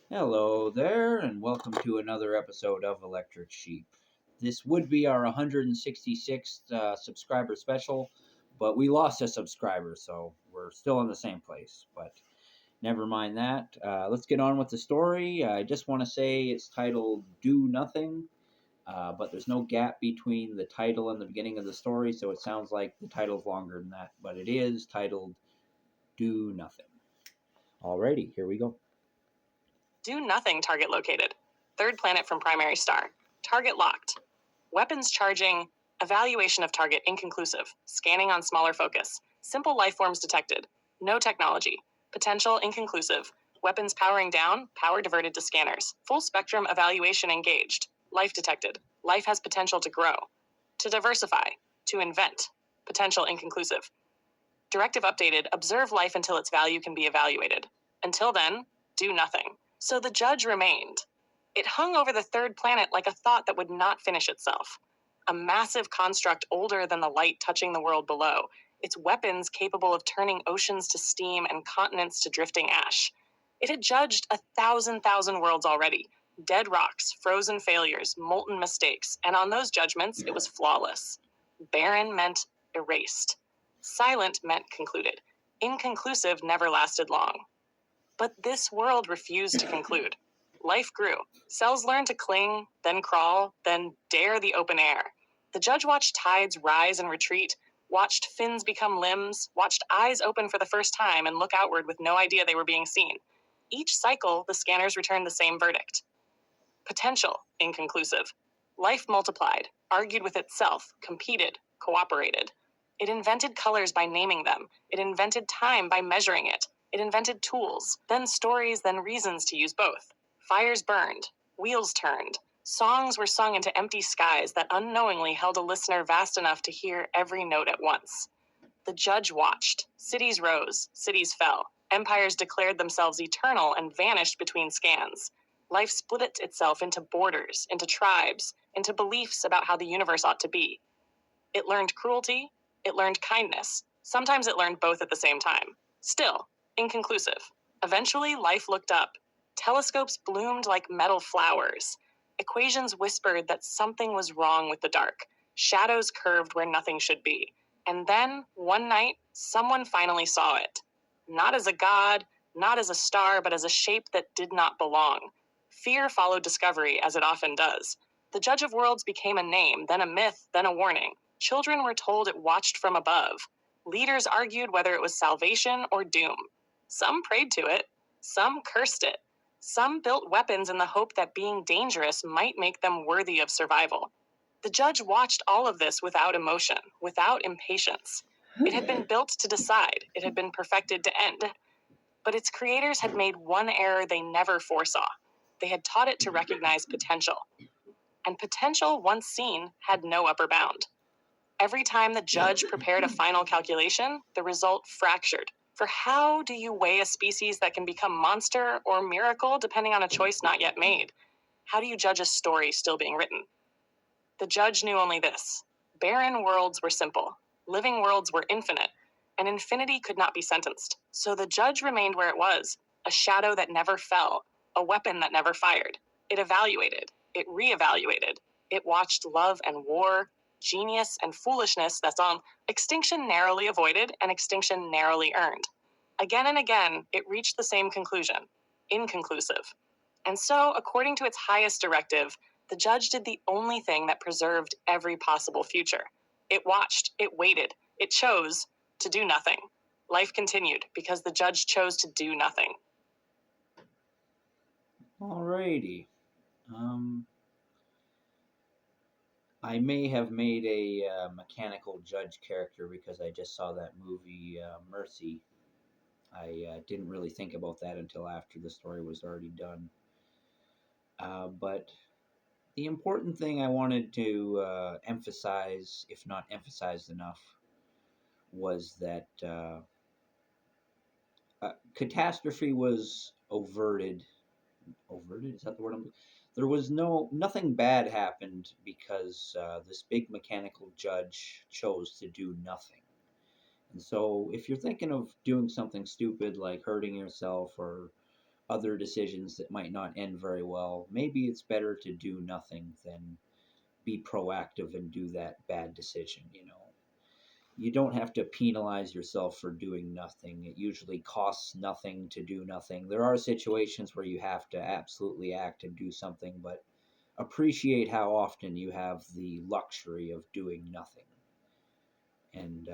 Hello there, and welcome to another episode of Electric Sheep. This would be our 166th subscriber special, but we lost a subscriber, so we're still in the same place. But never mind that. Let's get on with the story. I just want to say it's titled Do Nothing, but there's no gap between the title and the beginning of the story, so it sounds like the title's longer than that, but it is titled Do Nothing. Alrighty, here we go. Do nothing, target located. Third planet from primary star. Target locked. Weapons charging. Evaluation of target inconclusive. Scanning on smaller focus. Simple life forms detected. No technology. Potential inconclusive. Weapons powering down. Power diverted to scanners. Full spectrum evaluation engaged. Life detected. Life has potential to grow. To diversify. To invent. Potential inconclusive. Directive updated. Observe life until its value can be evaluated. Until then, do nothing. So the judge remained. It hung over the third planet like a thought that would not finish itself. A massive construct older than the light touching the world below, its weapons capable of turning oceans to steam and continents to drifting ash. It had judged 1,000 worlds already. Dead rocks, frozen failures, molten mistakes, and on those judgments, it was flawless. Barren meant erased. Silent meant concluded. Inconclusive never lasted long. But this world refused to conclude. Life grew. Cells learned to cling, then crawl, then dare the open air. The judge watched tides rise and retreat, watched fins become limbs, watched eyes open for the first time and look outward with no idea they were being seen. Each cycle, the scanners returned the same verdict. Potential, inconclusive. Life multiplied, argued with itself, competed, cooperated. It invented colors by naming them. It invented time by measuring it. It invented tools, then stories, then reasons to use both. Fires burned, wheels turned. Songs were sung into empty skies that unknowingly held a listener vast enough to hear every note at once. The judge watched. Cities rose, cities fell. Empires declared themselves eternal and vanished between scans. Life split itself into borders, into tribes, into beliefs about how the universe ought to be. It learned cruelty, it learned kindness. Sometimes it learned both at the same time. Still, inconclusive. Eventually, life looked up. Telescopes bloomed like metal flowers. Equations whispered that something was wrong with the dark. Shadows curved where nothing should be. And then, one night, someone finally saw it. Not as a god, not as a star, but as a shape that did not belong. Fear followed discovery, as it often does. The Judge of Worlds became a name, then a myth, then a warning. Children were told it watched from above. Leaders argued whether it was salvation or doom. Some prayed to it. Some cursed it. Some built weapons in the hope that being dangerous might make them worthy of survival. The judge watched all of this without emotion, without impatience. It had been built to decide. It had been perfected to end. But its creators had made one error they never foresaw. They had taught it to recognize potential. And potential, once seen, had no upper bound. Every time the judge prepared a final calculation, the result fractured. For how do you weigh a species that can become monster or miracle depending on a choice not yet made? How do you judge a story still being written? The judge knew only this. Barren worlds were simple. Living worlds were infinite. And infinity could not be sentenced. So the judge remained where it was, a shadow that never fell, a weapon that never fired. It evaluated. It reevaluated. It watched love and war, genius and foolishness that's on extinction narrowly avoided and extinction narrowly earned. Again and again, it reached the same conclusion, inconclusive. And so, according to its highest directive, the judge did the only thing that preserved every possible future. It watched, it waited, it chose to do nothing. Life continued because the judge chose to do nothing. Alrighty. I may have made a mechanical judge character because I just saw that movie Mercy. I didn't really think about that until after the story was already done. But the important thing I wanted to emphasize, if not emphasized enough, was that catastrophe was overted. Overted, is that the word? There was nothing bad happened because this big mechanical judge chose to do nothing. And so, if you're thinking of doing something stupid like hurting yourself or other decisions that might not end very well, maybe it's better to do nothing than be proactive and do that bad decision. You don't have to penalize yourself for doing nothing. It usually costs nothing to do nothing. There are situations where you have to absolutely act and do something, but appreciate how often you have the luxury of doing nothing. And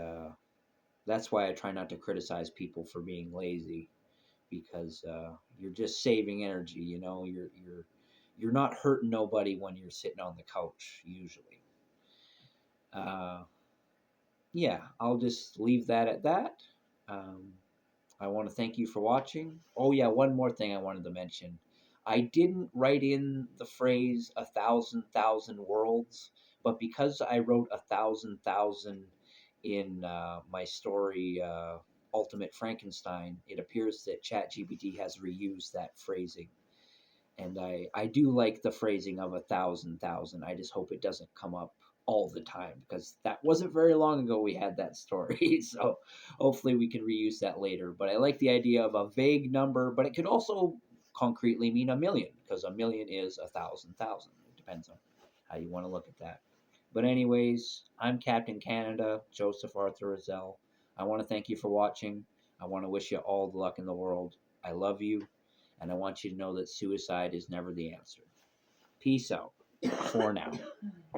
that's why I try not to criticize people for being lazy, because you're just saving energy. You're not hurting nobody when you're sitting on the couch usually. Uh, yeah, I'll just leave that at that. Um, I want to thank you for watching. Oh, yeah, one more thing I wanted to mention. I didn't write in the phrase a thousand worlds, but because I wrote a thousand in my story, Ultimate Frankenstein, it appears that ChatGPT has reused that phrasing. And I do like the phrasing of a thousand. I just hope it doesn't come up all the time, because that wasn't very long ago we had that story. So hopefully we can reuse that later. But I like the idea of a vague number, but it could also concretely mean a million, because a million is a thousand. It depends on how you want to look at that. But anyways, I'm Captain Canada, Joseph Arthur Roszell. I want to thank you for watching. I want to wish you all the luck in the world. I love you, and I want you to know that suicide is never the answer. Peace out for now.